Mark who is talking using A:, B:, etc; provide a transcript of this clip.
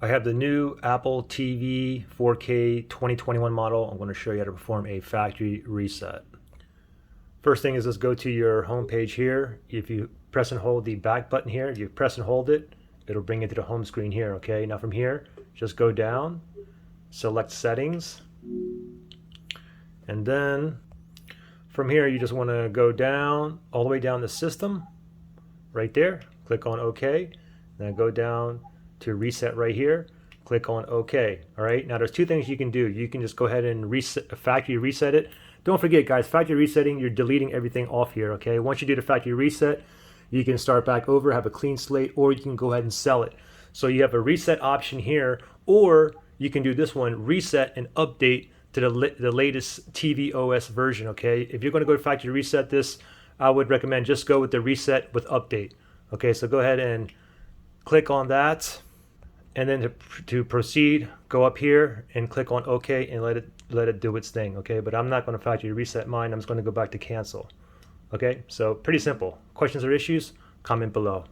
A: I have the new Apple TV 4K 2021 model. I'm going to show you how to perform a factory reset. First thing is let's go to your home page here. If you press and hold the back button here, if you press and hold it, it'll bring you to the home screen here, okay? Now from here, just go down, select settings, and then from here you just want to go down, all the way down the system, right there, click on OK, then go down to reset right here, click on OK. All right, now there's two things you can do. You can just go ahead and factory reset it. Don't forget, guys, factory resetting, you're deleting everything off here, okay? Once you do the factory reset, you can start back over, have a clean slate, or you can go ahead and sell it. So you have a reset option here, or you can do this one, reset and update to the latest TV OS version, okay? If you're going to go to factory reset this, I would recommend just go with the reset with update. Okay, so go ahead and click on that, and then to proceed, go up here and click on OK and let it do its thing. Okay, but I'm not going to factory reset mine. I'm just going to go back to cancel. Okay, so pretty simple. Questions or issues? Comment below.